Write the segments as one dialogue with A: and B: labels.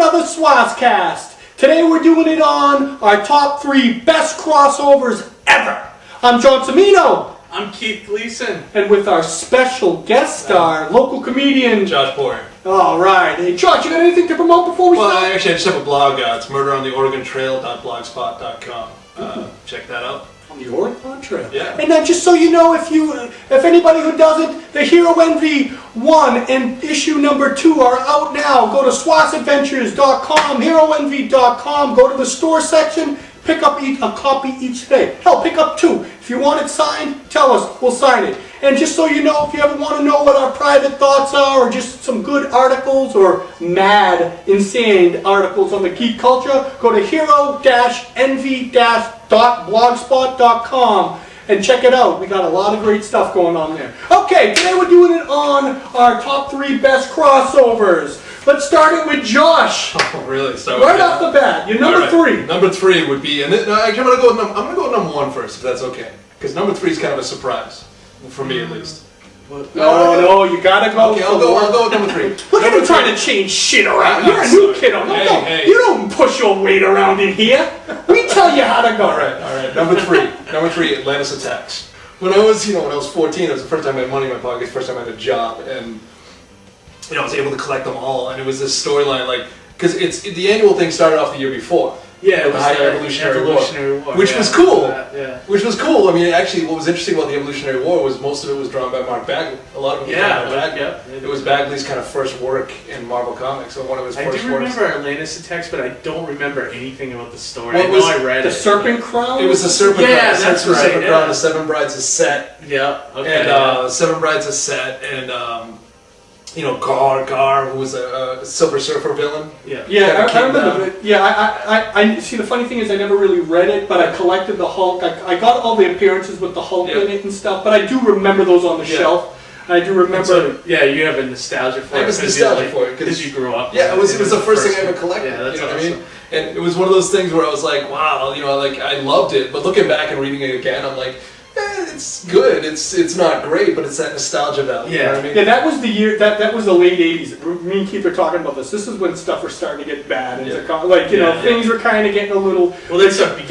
A: another Swass-Cast. Today we're doing it on our top 3 best crossovers ever. I'm John Cimino.
B: I'm Keith Gleason.
A: And with our special guest star, local comedian
B: Josh Poirier.
A: All right. Hey, Josh, you got anything to promote before we start?
B: Well, actually, I just have a blog. It's murderontheoregontrail.blogspot.com. Check that out.
A: On the Oregon Trail.
B: Yeah.
A: And then just so you know, if anybody who doesn't, the Hero Envy 1 and issue number 2 are out now. Go to swassadventures.com, heroenvy.com, go to the store section, pick up a copy each day. Hell, pick up 2. If you want it signed, tell us, we'll sign it. And just so you know, if you ever want to know what our private thoughts are, or just some good articles, or mad, insane articles on the geek culture, go to hero-envy-blogspot.com and check it out. We got a lot of great stuff going on there. Okay, today we're doing it on our top 3 best crossovers. Let's start it with Josh.
B: Oh, really? So
A: right off the bat, your number 3.
B: Number 3 would be, and I'm gonna go with number 1 first, if that's okay, because number 3 is kind of a surprise for me, at least.
A: No, you gotta go.
B: Okay, I'll go with number 3.
A: Look at him trying to change shit around. You're a new kid. You don't push your weight around in here. We tell you how to go.
B: All right. Number 3, Atlantis Attacks. When I was 14, it was the first time I had money in my pocket, the first time I had a job, and I was able to collect them all. And it was this storyline, because the annual thing started off the year before.
A: Yeah, it was
B: the Evolutionary War, which was cool. Which was cool. I mean, actually, what was interesting about the Evolutionary War was most of it was drawn by Mark Bagley. A lot of it was drawn by Bagley. It was Bagley's kind of first work in Marvel Comics, so one of his first works.
C: I do remember Atlantis Attacks, but I don't remember anything about the story.
B: I
C: read
A: the Serpent Crown.
B: It was the Serpent Crown.
C: Yeah, that's right.
B: Serpent Crown. The Seven Brides is set.
C: Yeah. Okay.
B: And Seven Brides is set, and Gar, who was a Silver Surfer villain.
A: Yeah, I remember it. Yeah, I see. The funny thing is, I never really read it, but I collected the Hulk. I got all the appearances with the Hulk in it and stuff, but I do remember those on the shelf. I do remember.
C: So, you have a nostalgia for it.
B: I have nostalgia for it
C: because you grew up.
B: Yeah, it was the first thing I ever collected.
C: Yeah, that's
B: awesome.
C: what I mean?
B: And it was one of those things where I was like, wow, I loved it, but looking back and reading it again, I'm like, it's good. It's not great, but it's that nostalgia value.
A: Yeah,
B: you know what I mean?
A: Yeah. That was the year. That was the late '80s. Me and Keith are talking about this. This is when stuff was starting to get bad. And things were kind of getting a little.
C: Well, they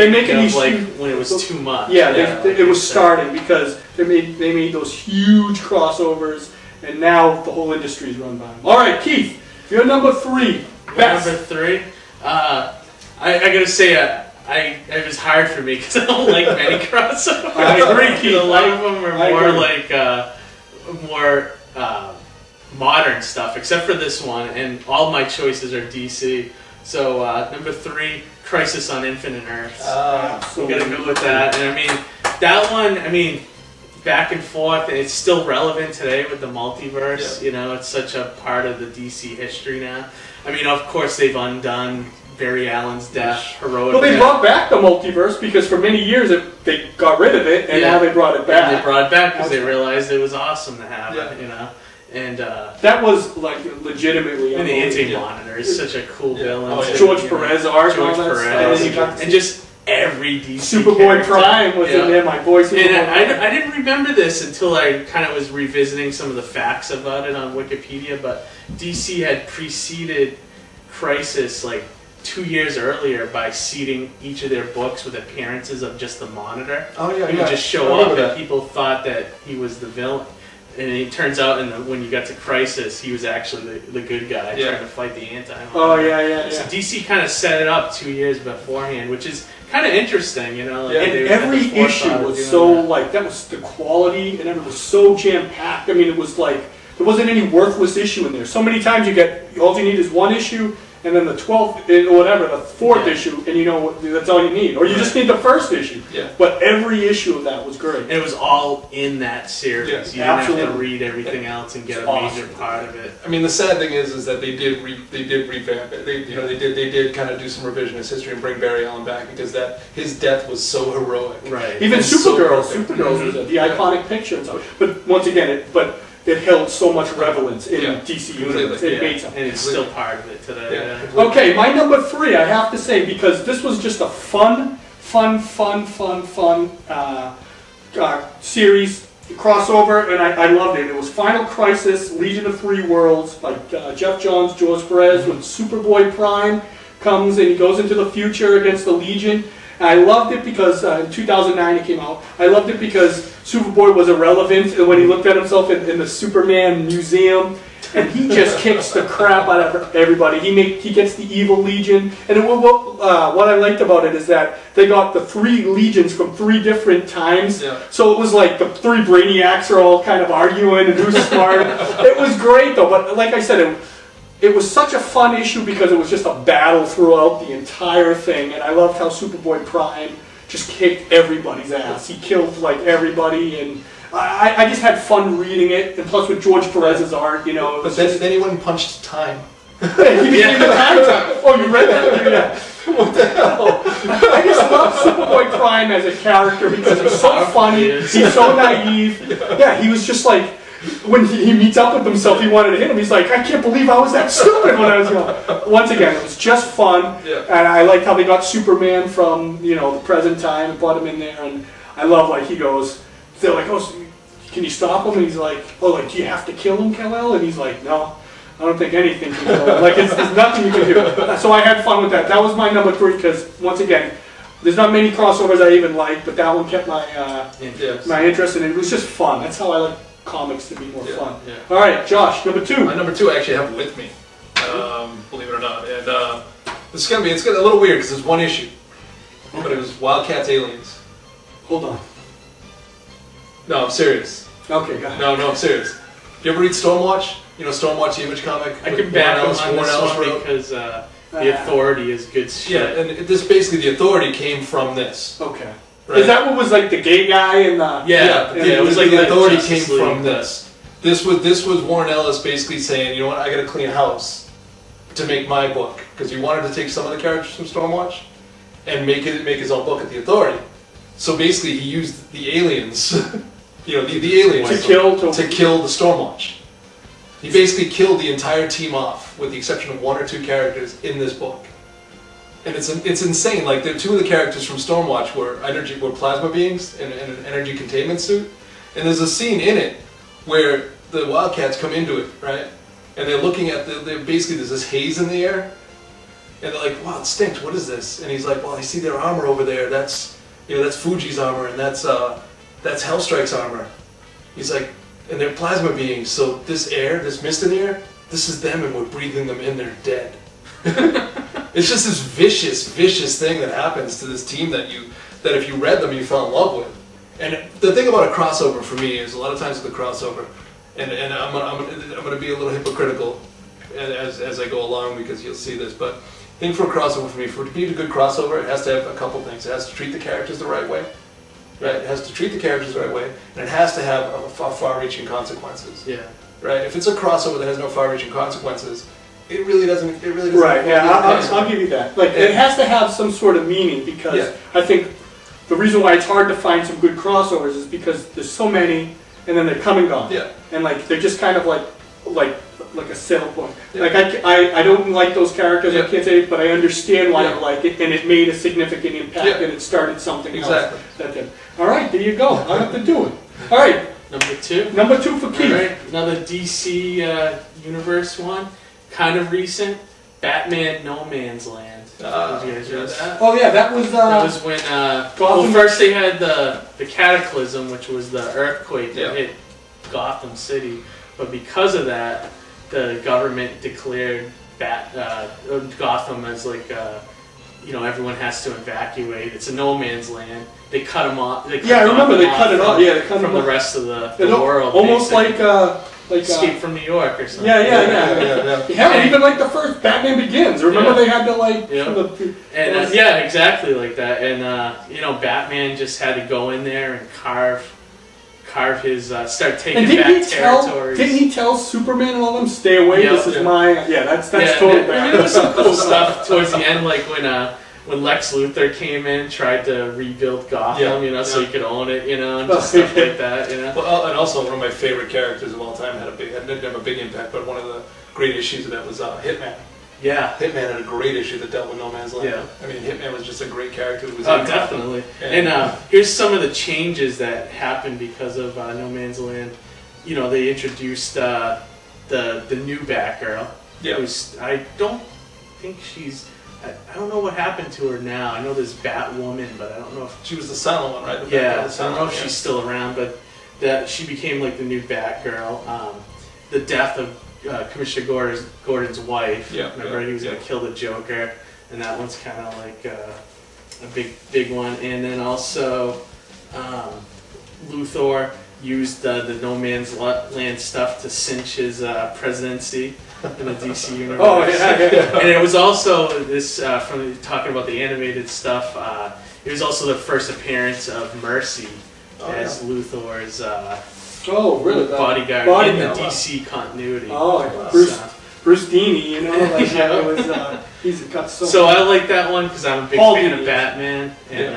C: making these when it was too much.
A: Yeah, it was starting because they made those huge crossovers, and now the whole industry is run by them. All right, Keith, you're number 3. Best.
C: Number 3. I gotta say. It was hard for me because I don't like many crossovers.
A: I agree, Keith.
C: A lot of them are more modern stuff, except for this one, and all my choices are DC. So number 3, Crisis on Infinite Earths. So I'm gonna go with that. And that one. Back and forth. It's still relevant today with the multiverse. Yeah. It's such a part of the DC history now. Of course, they've undone Barry Allen's death, heroic.
A: Well, they brought back the multiverse because for many years they got rid of it, and now they brought it back.
C: And they brought it back because they realized it was awesome to have it, And
A: that was legitimately.
C: And the Anti-Monitor is such a cool villain.
A: Oh, yeah. George Perez art,
C: and just every DC
A: Superboy Prime was in there. My voice.
C: And I didn't remember this until I kind of was revisiting some of the facts about it on Wikipedia. But DC had preceded Crisis 2 years earlier by seeding each of their books with appearances of just the Monitor.
B: Oh yeah,
C: he would just show up, and people thought that he was the villain. And it turns out, when you got to Crisis, he was actually the good guy trying to fight the Anti-Monitor.
A: Oh yeah.
C: So DC kind of set it up 2 years beforehand, which is kind of interesting,
A: And every issue was so that was the quality, and it was so jam packed. It was there wasn't any worthless issue in there. So many times all you need is one issue. And then the 12th, or whatever, the 4th issue, and that's all you need. Or you just need the first issue. Yeah. But every issue of that was great.
C: And it was all in that series.
A: Yeah,
C: you didn't have to read everything else and get a major part of it.
B: The sad thing is that they did revamp it. They did kind of do some revisionist history and bring Barry Allen back because his death was so heroic.
C: Right.
A: Even Supergirl was the iconic picture. But once again, it held so much relevance in DC Universe. It made something.
C: And it's still part of it today.
A: Yeah. Okay, my number 3, I have to say, because this was just a fun series crossover, and I loved it. It was Final Crisis, Legion of Three Worlds by Jeff Johns, George Perez, when Superboy Prime comes and he goes into the future against the Legion. And I loved it because in 2009 it came out. I loved it because Superboy was irrelevant when he looked at himself in the Superman museum, and he just kicks the crap out of everybody. He gets the evil Legion, and what I liked about it is that they got the 3 legions from 3 different times.
B: Yeah.
A: So it was like the 3 Brainiacs are all kind of arguing and who's smart. It was great though, but like I said, it was such a fun issue because it was just a battle throughout the entire thing, and I loved how Superboy Prime just kicked everybody's ass. He killed like everybody, and I just had fun reading it, and plus with George Perez's art, you know.
B: But then he went and punched time.
A: He became the time traveler. Oh, you read that? Yeah. What the hell? I just love Superboy Prime as a character because he's so funny. He's so naive. Yeah, he was just like, when he meets up with himself, he wanted to hit him. He's like, I can't believe I was that stupid when I was young. Once again, it was just fun, and I liked how they got Superman from the present time and brought him in there. And I love they're like, oh, can you stop him? And he's like, oh, like, do you have to kill him, Kal-El? And he's like, no, I don't think anything can kill him. Like, there's nothing you can do. So I had fun with that. That was my number 3 because once again, there's not many crossovers I even like, but that one kept my interest, and it was just fun. That's how I like comics to be more fun. Yeah. All right, Josh, number 2.
B: My number 2 I actually have with me, believe it or not. And it's gonna get a little weird because there's one issue, but it was Wildcats Aliens.
A: Hold on.
B: No, I'm serious.
A: Okay, go ahead.
B: No, I'm serious. You ever read Stormwatch? You know Stormwatch, the Image comic?
C: I can back him on this one because the Authority is good shit.
B: Yeah, and this basically, the Authority came from this.
A: Okay.
B: Right?
A: Is that what was like the gay guy and the...
B: Yeah,
C: it was like
B: the Authority came
C: Justice League,
B: from this. This was Warren Ellis basically saying, you know what, I got to clean house to make my book, because he wanted to take some of the characters from Stormwatch and make his own book at the Authority. So basically, he used the aliens, the aliens
A: to kill
B: the Stormwatch. He basically killed the entire team off, with the exception of 1 or 2 characters in this book. And it's insane. Like, 2 of the characters from Stormwatch were plasma beings in an energy containment suit. And there's a scene in it where the Wildcats come into it, right? And they're looking at basically there's this haze in the air, and they're like, "Wow, it stinks. What is this?" And he's like, "Well, I see their armor over there. That's Fuji's armor, and that's Hellstrike's armor." He's like, "And they're plasma beings. So this mist in the air, this is them, and we're breathing them in. They're dead." It's just this vicious thing that happens to this team that if you read them, you fell in love with. And the thing about a crossover for me is a lot of times with the crossover, and I'm gonna be a little hypocritical as I go along because you'll see this, but I think for a crossover for me, for it to be a good crossover, it has to have a couple things. It has to treat the characters the right way, right? It has to treat the characters the right way, and it has to have far-reaching consequences.
C: Yeah.
B: Right. If it's a crossover that has no far-reaching consequences, it really doesn't.
A: Right. Yeah. I'll give you that. Like, it has to have some sort of meaning because I think the reason why it's hard to find some good crossovers is because there's so many, and then they're come and gone.
B: Yeah.
A: And like they're just kind of like a sale point. Yeah. Like I don't like those characters. I can't say it, but I understand why you like it, and it made a significant impact, and it started something else. Exactly. All right. There you go. I'll have to do it. All right.
C: Number 2.
A: Number 2 for Keith.
C: Right. Another DC Universe one, kind of recent. Batman No Man's Land. Did you guys read that?
A: Oh yeah, that was
C: when well, first they had the Cataclysm, which was the earthquake that hit Gotham City, but because of that, the government declared Gotham as like everyone has to evacuate. It's a no man's land. They cut them off. I remember they cut it off. Yeah, they cut from the rest of the world.
A: Almost like
C: Escape from New York or something.
A: Yeah. Even like the first Batman Begins. Remember they had to
C: exactly like that. And Batman just had to go in there and carve his start taking back territories.
A: Didn't he tell Superman and all them, stay away? This is my that's totally bad.
C: There was some cool stuff towards the end, like when Lex Luthor came in, tried to rebuild Gotham, so he could own it, and just stuff like that,
B: Well, and also one of my favorite characters of all time didn't have a big impact, but one of the great issues of that was Hitman.
C: Yeah.
B: Hitman had a great issue that dealt with No Man's Land.
C: Yeah.
B: I mean, Hitman was just a great character. Who was
C: Definitely. And here's some of the changes that happened because of No Man's Land. You know, they introduced the new Batgirl.
B: Yeah.
C: I don't think she's. I don't know what happened to her now. I know there's Batwoman, but I don't know if
B: She was the silent one, right?
C: I don't know if she's still around, but that she became like the new Batgirl. The death of Commissioner Gordon's wife.
B: Yeah,
C: Remember, he was going to kill the Joker, and that one's kind of like a big one. And then also, Luthor used the No Man's Land stuff to cinch his presidency in the DC universe.
A: Oh yeah.
C: And it was also this from talking about the animated stuff. It was also the first appearance of Mercy as Luthor's
A: Oh, really?
C: bodyguard in the DC continuity.
A: Oh, like Bruce Dini, you know, like it was. He's got so.
C: So I like that one because I'm a big
A: Paul
C: fan
A: Dini.
C: of Batman, and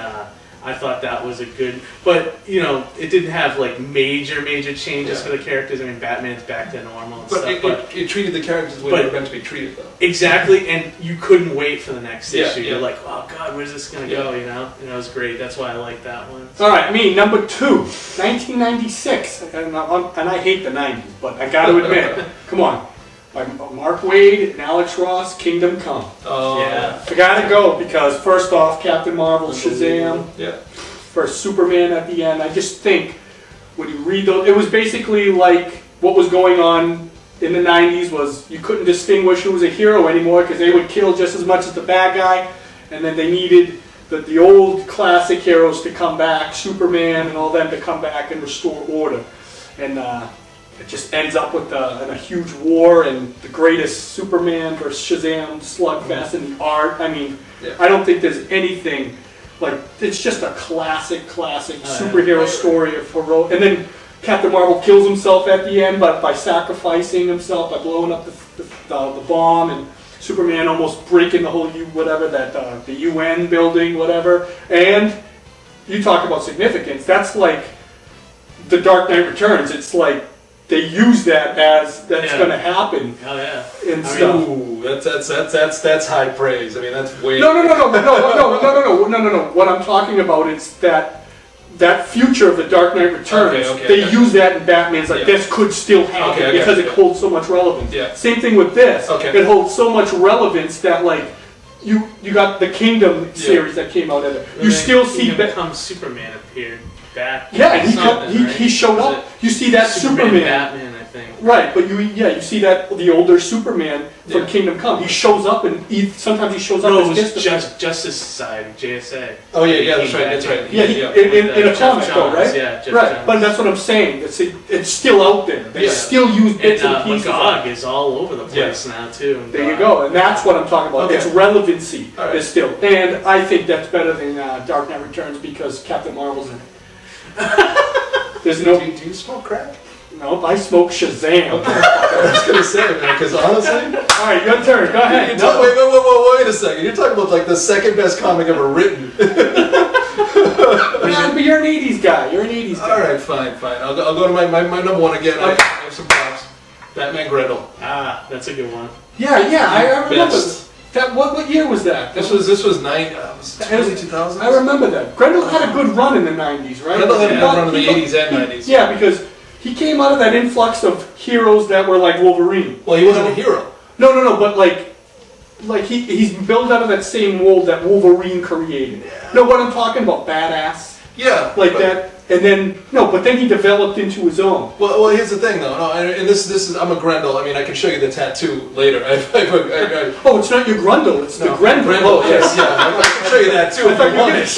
C: I thought that was a good. But you know, it didn't have like major changes for the characters. I mean, Batman's back to normal and stuff.
B: But it treated the characters the way they were meant to be treated, though.
C: Exactly, and you couldn't wait for the next issue.
B: Yeah.
C: You're like, oh god, where's this gonna go? You know, and it was great. That's why I like that one.
A: All right, me, number 2, 1996, and I hate the 90s, but I got to admit, come on, by Mark Waid and Alex Ross, Kingdom Come.
B: Oh,
C: Yeah.
A: I got to go because first off, Captain Marvel, Shazam,
B: Yeah.
A: first Superman at the end. I just think when you read those, it was basically like what was going on in the 90s was you couldn't distinguish who was a hero anymore because they would kill just as much as the bad guy, and then they needed the old classic heroes to come back, Superman and all them to come back and restore order. And it just ends up with a huge war and the greatest Superman versus Shazam slugfest in the art. I mean, I don't think there's anything like, it's just a classic superhero story of heroic. And then Captain Marvel kills himself at the end by sacrificing himself, by blowing up the bomb, and Superman almost breaking the whole the UN building, whatever. And you talk about significance. That's like the Dark Knight Returns. It's like they use that as that's going to happen.
C: Oh yeah.
A: And stuff.
B: Ooh, that's high praise. I mean, that's way.
A: No. What I'm talking about is that future of the Dark Knight Returns. They use that in Batman's like this could still happen because it holds so much relevance.
B: Yeah.
A: Same thing with this.
B: Okay.
A: It holds so much relevance that like you got the Kingdom series that came out of it. You still see
C: Become Superman appeared back.
A: Yeah, he showed up. You see that Superman.
C: Batman, I think.
A: Right, but you see that the older Superman from Kingdom Come. He shows up and sometimes he shows up
C: No,
A: as
C: it was
A: Justice
C: Justice Society, JSA.
B: Oh yeah, that's right.
A: Yeah, in a comic though, right?
C: Yeah, Jeff
A: right.
C: Johns.
A: But that's what I'm saying. It's still out there. They still use bits and pieces.
C: Magog is all over the place now too.
A: There you go, and that's what I'm talking about. Its relevancy is still, and I think that's better than Dark Knight Returns because Captain Marvel's in it. There's no.
B: Do you smoke crack?
A: Nope, I smoke Shazam.
B: I was gonna say, man, because honestly.
A: All right, your turn. Go ahead.
B: No, wait a second. You're talking about like the second best comic ever written.
A: Yeah, but you're an 80s guy. You're an 80s guy.
B: All right, fine. I'll go to my number one again. I have some props. Batman Grendel.
C: Ah, that's a good one.
A: Yeah, I remember
B: Best.
A: that. What year was that?
B: This was early 2000s.
A: I remember that. Grendel had a good run in the 90s, right?
B: Grendel had a good run in the 80s and 90s.
A: Yeah, because he came out of that influx of heroes that were like Wolverine.
B: Well, he wasn't a hero.
A: No, but like he's built out of that same mold that Wolverine created.
B: Yeah.
A: No, what I'm talking about, badass.
B: Yeah.
A: Like that. And then but then he developed into his own.
B: Well, here's the thing, though. No, and this is I'm a Grendel. I mean, I can show you the tattoo later.
A: Oh, it's not your Grundle, it's the Grendel.
B: Oh, yes, yeah. I can show you that too if you want it.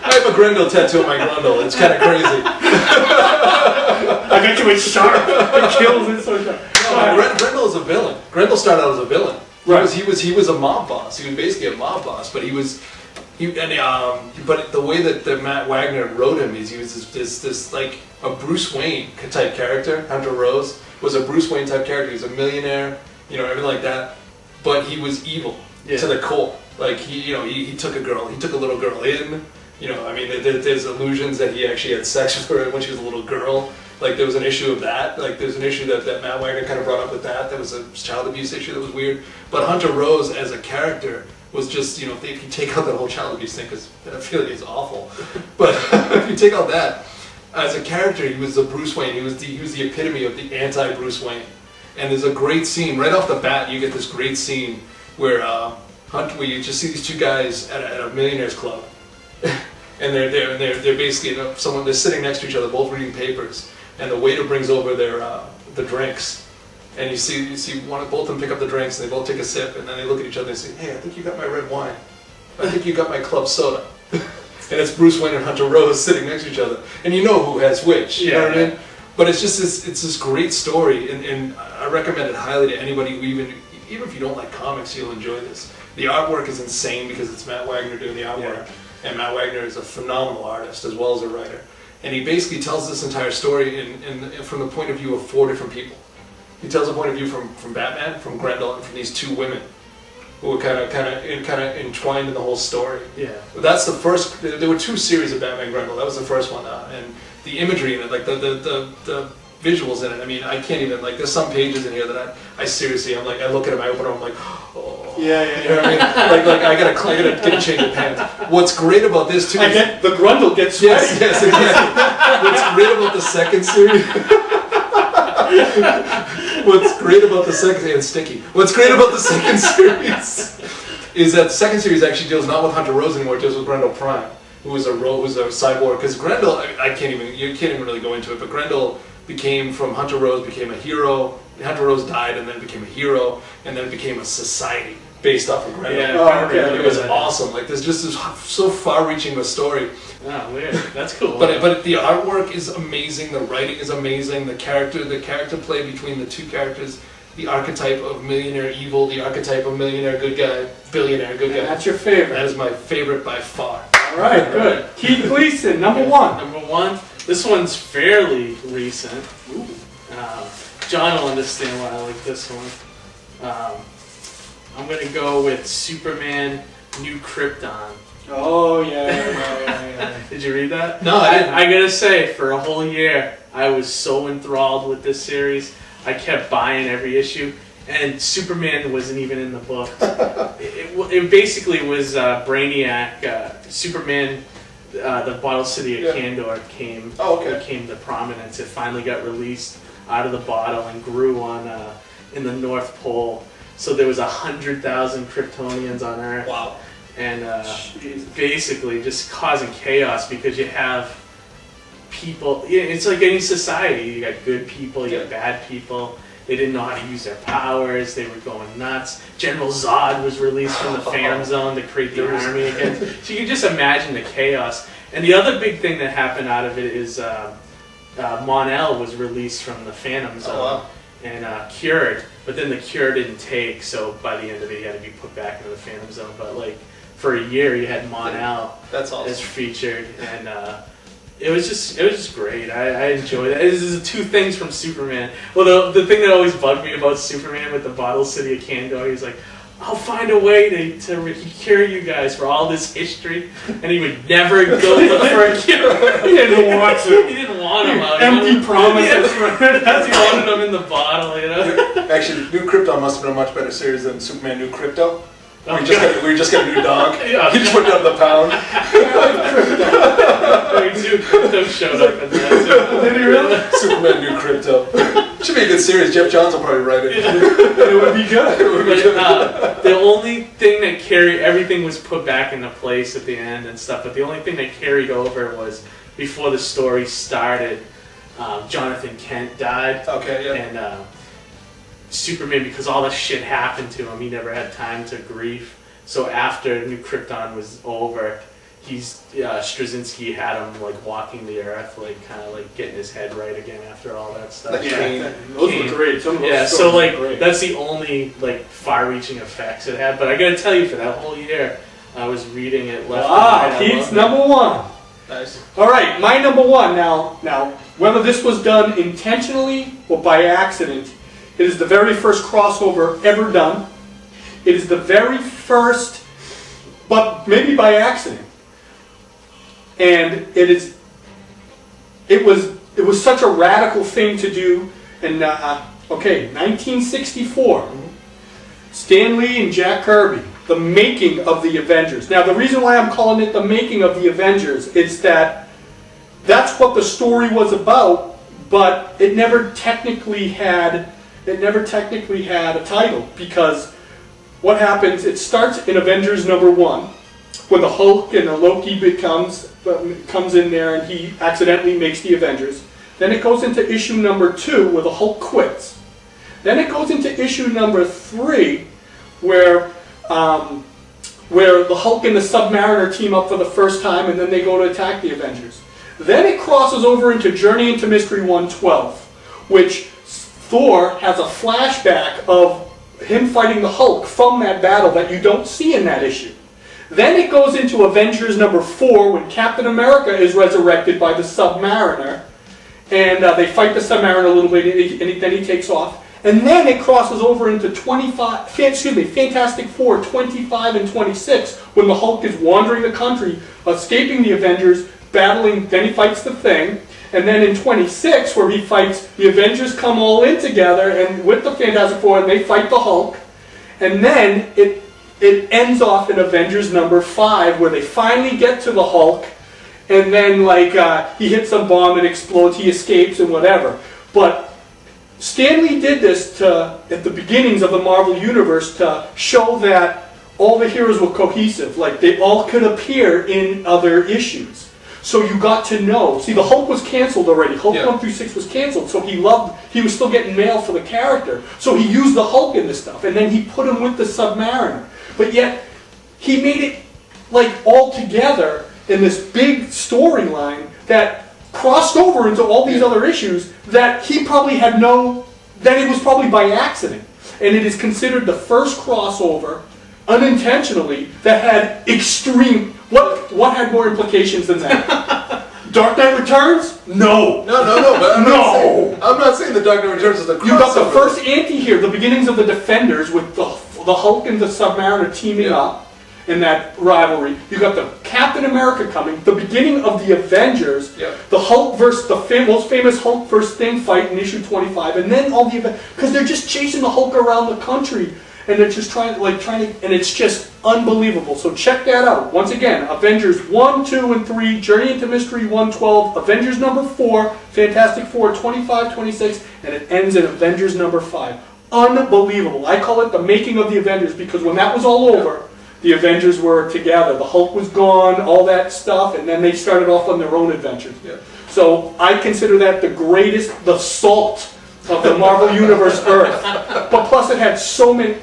B: I have a Grendel tattoo on my Grundle. It's kind of crazy.
A: I bet you it's sharp. It kills it so sharp.
B: No, Grendel is a villain. Grendel started out as a villain.
A: Right.
B: He was a mob boss. He was basically a mob boss, but but the way that Matt Wagner wrote him is he was this like a Bruce Wayne type character. Hunter Rose was a Bruce Wayne type character. He was a millionaire, everything like that. But he was evil to the core. Like he took a little girl in, You know, I mean, there's allusions that he actually had sex with her when she was a little girl. Like, there was an issue of that. Like, there's an issue that Matt Wagner kind of brought up with that. That was a child abuse issue that was weird. But Hunter Rose, as a character, was just, you know, if you take out that whole child abuse thing, because I feel like it's awful. But if you take out that, as a character, he was the Bruce Wayne. He was the epitome of the anti-Bruce Wayne. And there's a great scene, right off the bat, you get this great scene where where you just see these two guys at a millionaire's club. And they're basically, they're sitting next to each other, both reading papers. And the waiter brings over the drinks, and you see both of them pick up the drinks, and they both take a sip, and then they look at each other and say, "Hey, I think you got my red wine. I think you got my club soda." And it's Bruce Wayne and Hunter Rose sitting next to each other, and you know who has which. You know what I mean? But it's just this great story, and I recommend it highly to anybody who even if you don't like comics, you'll enjoy this. The artwork is insane because it's Matt Wagner doing the artwork, and Matt Wagner is a phenomenal artist as well as a writer. And he basically tells this entire story from the point of view of 4 different people. He tells a point of view from Batman, from Grendel, and from these 2 women who were kind of entwined in the whole story. Yeah. That's the first. There were 2 series of Batman Grendel. That was the first one, and the imagery in it, like the visuals in it. I mean, I can't even, like, there's some pages in here that I seriously, I'm like, I look at them, I open them, I'm like, oh.
A: Yeah.
B: You know what I mean? like I gotta get a change of pants. What's great about this too?
A: The Grundle gets sweaty.
B: Yes, exactly. What's great about the second series? What's great about the second and sticky? What's great about the second series is that the second series actually deals not with Hunter Rose anymore. It deals with Grendel Prime, who's a cyborg. Because Grendel, you can't even really go into it. But Grendel from Hunter Rose became a hero. Hunter Rose died and then became a hero, and then became a society based off of Grendel.
C: Yeah,
B: it was awesome. Like, there's just this so far-reaching of a story.
C: Oh, weird. That's cool.
B: But the artwork is amazing. The writing is amazing. The character play between the 2 characters, the archetype of millionaire evil, the archetype of millionaire good guy, billionaire good guy.
A: And that's your favorite.
B: That is my favorite by far.
A: All right, good. Keith Gleason, number 1.
C: Number 1. This one's fairly recent. John will understand why I like this one. I'm going to go with Superman New Krypton.
A: Oh, yeah.
C: Did you read that?
B: No, I didn't.
C: I gotta say, for a whole year, I was so enthralled with this series. I kept buying every issue, and Superman wasn't even in the book. It basically was Brainiac, Superman, the Bottle City of Kandor came to prominence. It finally got released out of the bottle and grew in the North Pole. So there was 100,000 Kryptonians on Earth.
B: Wow.
C: And basically just causing chaos because you have people. It's like any society. You got good people, you got bad people. They didn't know how to use their powers. They were going nuts. General Zod was released from the Phantom Zone to create the army again. So you can just imagine the chaos. And the other big thing that happened out of it is Mon-El was released from the Phantom Zone and cured. But then the cure didn't take, so by the end of it, he had to be put back into the Phantom Zone. But like for a year, you had Mon-El as featured, and it was just great. I enjoyed it. This is 2 things from Superman. Well, the thing that always bugged me about Superman with the Bottle City of Kandor, he's like, I'll find a way to cure you guys for all this history, and he would never go look for a cure.
A: He didn't want to.
C: He didn't want them out.
A: Empty promises.
C: He wanted them in the bottle, you know.
B: Actually, New Krypton must have been a much better series than Superman New Crypto.
C: Oh,
B: we just got a new dog.
C: Yeah.
B: He just went down to the pound.
C: New Crypto showed up in that.
A: Did he really?
B: Superman New Crypto. Should be a good series. Jeff Johns will probably write it.
A: It would be good.
C: But the only thing that everything was put back into place at the end and stuff, but the only thing that carried over was before the story started, Jonathan Kent died.
B: Okay, yeah.
C: And Superman, because all this shit happened to him, he never had time to grieve. So after New Krypton was over, Straczynski had him like walking the earth, like kind of like getting his head right again after all that stuff.
A: Those were great. Some of those
C: so like
A: were great.
C: that's the only like far-reaching effects it had. But I gotta tell you, for that whole year, I was reading it left and right.
A: Keith's number 1.
B: Nice.
A: All right, my number 1 now. Whether this was done intentionally or by accident, it is the very first crossover ever done. It is the very first, but maybe by accident, and it was such a radical thing to do. And 1964, Stan Lee and Jack Kirby, the making of the Avengers. Now, the reason why I'm calling it the making of the Avengers is that's what the story was about, but it never technically had a title, because what happens, it starts in Avengers #1, when the Hulk and the Loki comes in there and he accidentally makes the Avengers. Then it goes into issue #2 where the Hulk quits. Then it goes into issue #3 where the Hulk and the Submariner team up for the first time, and then they go to attack the Avengers. Then it crosses over into Journey into Mystery 112, which Thor has a flashback of him fighting the Hulk from that battle that you don't see in that issue. Then it goes into Avengers #4 when Captain America is resurrected by the Submariner, and they fight the Submariner a little bit, and then he takes off. And then it crosses over into Fantastic Four 25 and 26 when the Hulk is wandering the country, escaping the Avengers, battling. Then he fights the Thing. And then in 26, where he fights, the Avengers come all in together and with the Fantastic Four, and they fight the Hulk. And then it ends off in Avengers #5, where they finally get to the Hulk, and then he hits some bomb, it explodes, he escapes and whatever. But Stan Lee did this at the beginnings of the Marvel Universe to show that all the heroes were cohesive, like they all could appear in other issues. So you got to know. See, the Hulk was canceled already. Hulk 1 through 6 was canceled, so he was still getting mail for the character. So he used the Hulk in this stuff, and then he put him with the Submariner. But yet, he made it all together in this big storyline that crossed over into all these other issues that he probably that it was probably by accident. And it is considered the first crossover, unintentionally, that had extreme... What had more implications than that? Dark Knight Returns? No.
B: No. But I'm not saying the Dark Knight Returns is the crossover.
A: You got the first anti-hero, the beginnings of the Defenders with the Hulk and the Submariner teaming up in that rivalry. You got the Captain America coming, the beginning of the Avengers, the Hulk versus the most famous Hulk versus Thing fight in issue 25, and then all the because they're just chasing the Hulk around the country. And they're just trying to, and it's just unbelievable. So check that out. Once again, Avengers 1, 2, and 3, Journey into Mystery 112, Avengers #4, Fantastic Four 25, 26, and it ends in Avengers #5. Unbelievable. I call it the making of the Avengers, because when that was all over, the Avengers were together. The Hulk was gone, all that stuff, and then they started off on their own adventures. So I consider that the salt of the Marvel Universe Earth. But plus it had so many,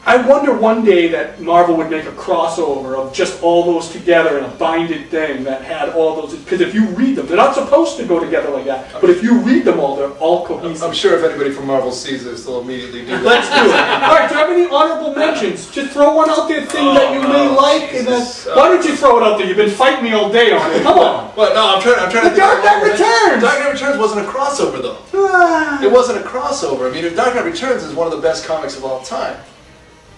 A: I wonder one day that Marvel would make a crossover of just all those together in a binded thing that had all those, because if you read them, they're not supposed to go together like that, but if you read them all, they're all cohesive.
B: I'm sure if anybody from Marvel sees this, they'll immediately do that.
A: Let's do it. Alright, do you have any honorable mentions? Just throw one out there, thing that you may like. And then, why don't you throw it out there? You've been fighting me all day on it. Come on.
B: Well, no, I'm trying to think.
A: Dark Knight Returns!
B: Dark Knight Returns wasn't a crossover, though. It wasn't a crossover. I mean, if Dark Knight Returns is one of the best comics of all time.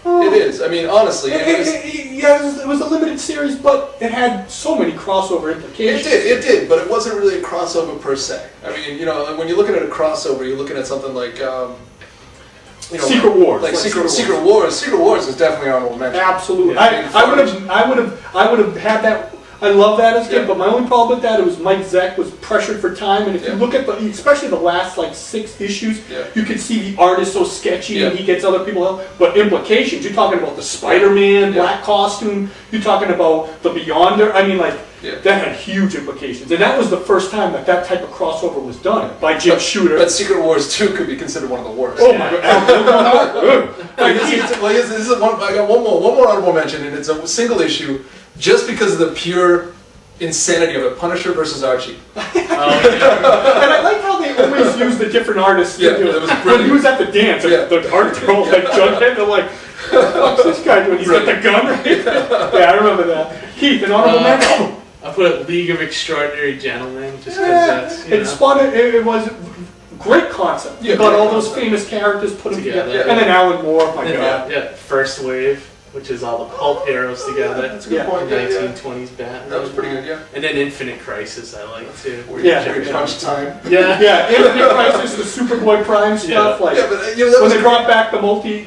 B: It is. I mean, honestly.
A: It was a limited series, but it had so many crossover implications.
B: It did, but it wasn't really a crossover per se. I mean, when you're looking at a crossover, you're looking at something like,
A: Secret Wars.
B: Secret Wars. Secret Wars is definitely honorable mention.
A: Absolutely. I would have had that. I love that as a kid, but my only problem with that was Mike Zeck was pressured for time, and if you look at especially the last 6 issues, you can see the art is so sketchy and he gets other people help. But implications, you're talking about the Spider-Man black costume, you're talking about the Beyonder. I mean, that had huge implications, and that was the first time that type of crossover was done by Jim Shooter.
B: But Secret Wars 2 could be considered one of the worst.
A: Oh my God!
B: I got one more honorable mention, and it's a single issue. Just because of the pure insanity of it, Punisher versus Archie.
A: And I like how they always use the different artists.
B: Yeah, it was brilliant.
A: When he was at the dance, the art girl, Jughead, they're like, what's this guy doing? He's got the gun, right? Yeah, I remember that. Keith, an honorable mention?
C: I put a League of Extraordinary Gentlemen, just because that's,
A: it was great concept. You got all those famous characters put them together. And then Alan Moore, my God.
C: First Wave. which is all the pulp heroes together.
B: That's a good
A: Yeah.
B: point. Yeah, yeah.
C: 1920s Batman.
B: That was pretty good, yeah.
C: And then Infinite Crisis I like too.
A: Yeah.
B: Where you punch time.
C: Yeah.
A: Yeah, Infinite Crisis, the Superboy Prime stuff, like
B: Yeah, but you know, that
A: when
B: was
A: they brought back the multi.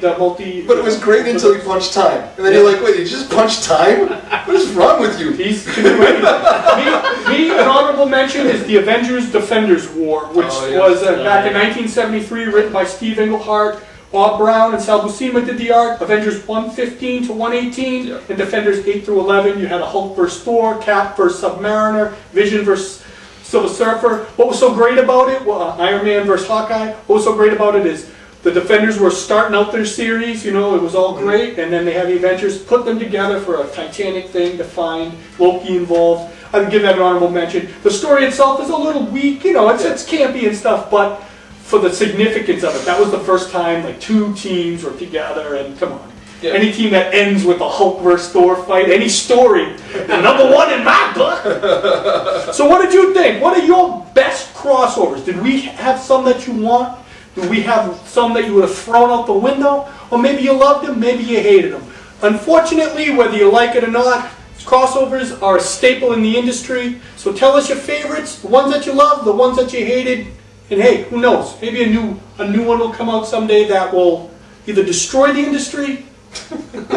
B: But it was great until he punched time. And then you're like, wait, you just punched time? What is wrong with you?
A: He's can do anything. Me, an honorable mention is the Avengers Defenders War, which was back in 1973, written by Steve Englehart. Bob Brown and Sal Buscema did the art. Avengers 115 to 118, and Defenders 8 through 11. You had a Hulk vs. Thor, Cap vs. Submariner, Vision vs. Silver Surfer. What was so great about it? Well, Iron Man vs. Hawkeye. What was so great about it is the Defenders were starting out their series. You know, it was all great, and then they had the Avengers put them together for a titanic thing to find Loki involved. I would give that an honorable mention. The story itself is a little weak. You know, it's campy and stuff, but for the significance of it, that was the first time like two teams were together, and come on.
B: Yeah.
A: Any team that ends with a Hulk vs. Thor fight, any story, number one in my book. So what did you think? What are your best crossovers? Did we have some that you want? Did we have some that you would have thrown out the window? Or maybe you loved them, maybe you hated them. Unfortunately, whether you like it or not, crossovers are a staple in the industry. So tell us your favorites, the ones that you loved, the ones that you hated. And hey, who knows? Maybe a new one will come out someday that will either destroy the industry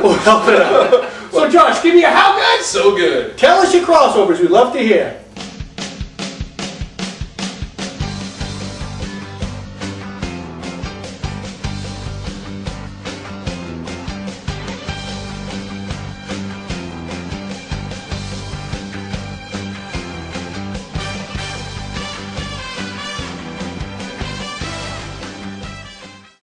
A: or help it out. So Josh, give me a how good?
B: So good.
A: Tell us your crossovers. We'd love to hear.